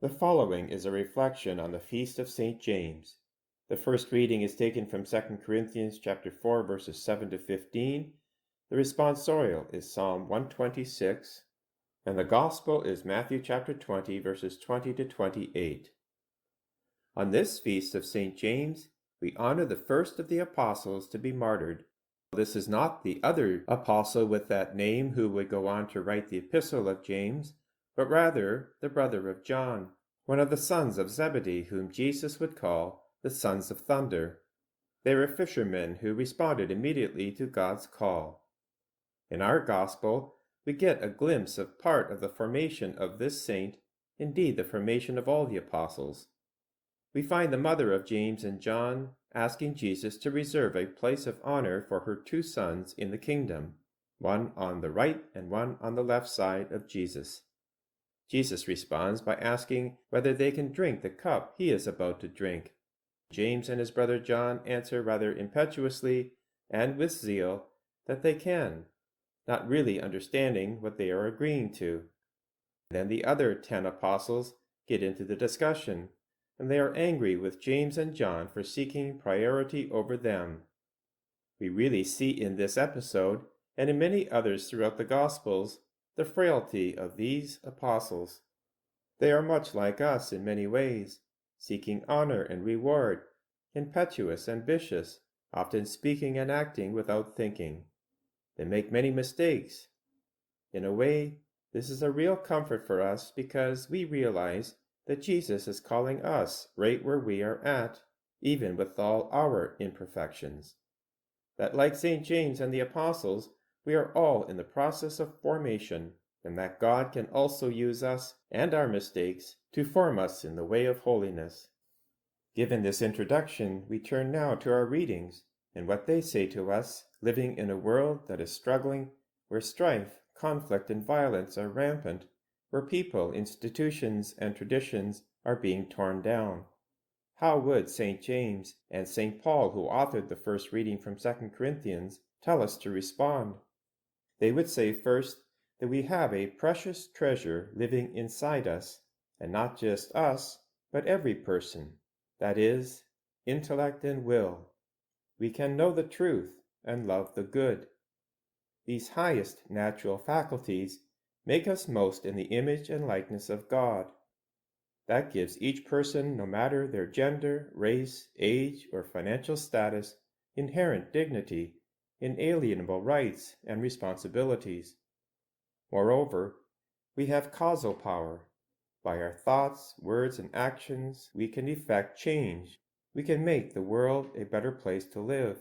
The following is a reflection on the feast of St. James. The first reading is taken from 2 Corinthians chapter 4 verses 7 to 15. The responsorial is Psalm 126, and the gospel is Matthew chapter 20 verses 20 to 28. On this feast of St. James, we honor the first of the apostles to be martyred. This is not the other apostle with that name who would go on to write the epistle of James, but rather the brother of John, one of the sons of Zebedee, whom Jesus would call the sons of thunder. They were fishermen who responded immediately to God's call. In our gospel, we get a glimpse of part of the formation of this saint, indeed the formation of all the apostles. We find the mother of James and John asking Jesus to reserve a place of honor for her two sons in the kingdom, one on the right and one on the left side of Jesus. Jesus responds by asking whether they can drink the cup he is about to drink. James and his brother John answer rather impetuously and with zeal that they can, not really understanding what they are agreeing to. Then the other 10 apostles get into the discussion, and they are angry with James and John for seeking priority over them. We really see in this episode, and in many others throughout the Gospels, the frailty of these apostles. They are much like us in many ways, seeking honor and reward, impetuous, ambitious, often speaking and acting without thinking. They make many mistakes. In a way, this is a real comfort for us because we realize that Jesus is calling us right where we are at, even with all our imperfections. That like St. James and the apostles, we are all in the process of formation, and that God can also use us and our mistakes to form us in the way of holiness. Given this introduction, we turn now to our readings and what they say to us, living in a world that is struggling, where strife, conflict, and violence are rampant, where people, institutions, and traditions are being torn down. How would St. James and St. Paul, who authored the first reading from 2 Corinthians, tell us to respond? They would say first that we have a precious treasure living inside us, and not just us, but every person, that is, intellect and will. We can know the truth and love the good. These highest natural faculties make us most in the image and likeness of God. That gives each person, no matter their gender, race, age, or financial status, inherent dignity, inalienable rights and responsibilities. Moreover, we have causal power. By our thoughts, words, and actions, we can effect change. We can make the world a better place to live.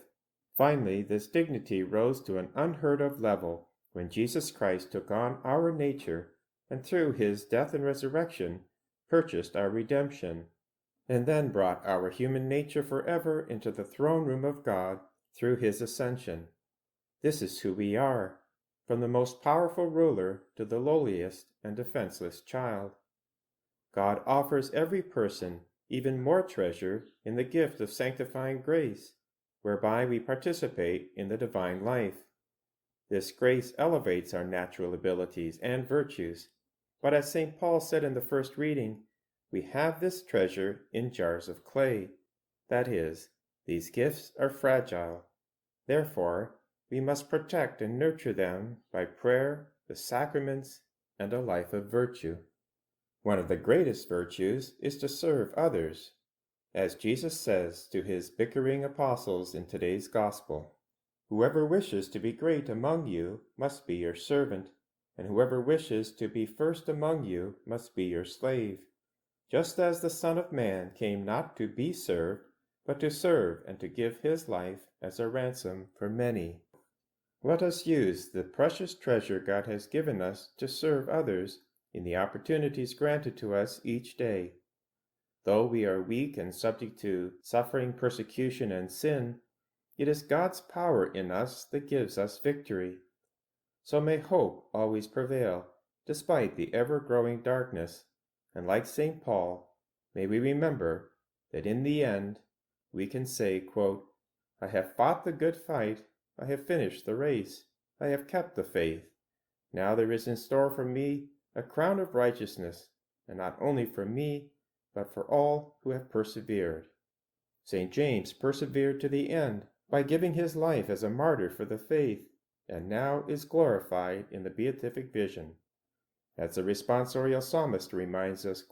Finally, this dignity rose to an unheard of level when Jesus Christ took on our nature and through his death and resurrection purchased our redemption, and then brought our human nature forever into the throne room of God through his ascension. This is who we are, from the most powerful ruler to the lowliest and defenseless child. God offers every person even more treasure in the gift of sanctifying grace, whereby we participate in the divine life. This grace elevates our natural abilities and virtues, but as St. Paul said in the first reading, we have this treasure in jars of clay. That is, these gifts are fragile. Therefore, we must protect and nurture them by prayer, the sacraments, and a life of virtue. One of the greatest virtues is to serve others, as Jesus says to his bickering apostles in today's gospel. Whoever wishes to be great among you must be your servant, and whoever wishes to be first among you must be your slave, just as the Son of Man came not to be served, but to serve and to give his life as a ransom for many. Let us use the precious treasure God has given us to serve others in the opportunities granted to us each day. Though we are weak and subject to suffering, persecution, and sin, it is God's power in us that gives us victory. So may hope always prevail, despite the ever-growing darkness, and like St. Paul, may we remember that in the end we can say, quote, I have fought the good fight, I have finished the race, I have kept the faith. Now there is in store for me a crown of righteousness, and not only for me, but for all who have persevered. St. James persevered to the end by giving his life as a martyr for the faith, and now is glorified in the beatific vision. As the responsorial psalmist reminds us,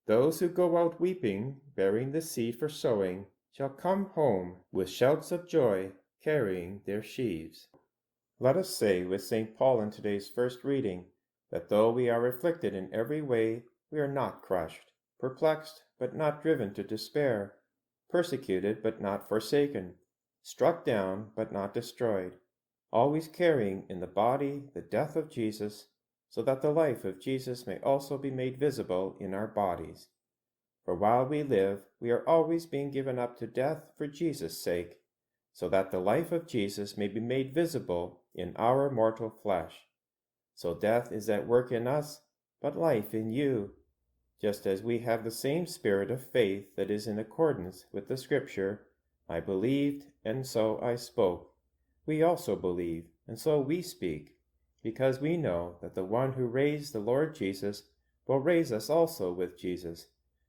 those who go out weeping, bearing the seed for sowing, shall come home with shouts of joy, carrying their sheaves. Let us say with St. Paul in today's first reading, that though we are afflicted in every way, we are not crushed, perplexed, but not driven to despair, persecuted, but not forsaken, struck down, but not destroyed, always carrying in the body the death of Jesus, so that the life of Jesus may also be made visible in our bodies. For while we live, we are always being given up to death for Jesus' sake, so that the life of Jesus may be made visible in our mortal flesh. So death is at work in us, but life in you, just as we have the same spirit of faith that is in accordance with the Scripture, I believed, and so I spoke. We also believe, and so we speak, because we know that the one who raised the Lord Jesus will raise us also with Jesus,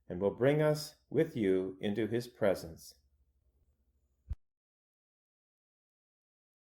and will bring us with you into his presence.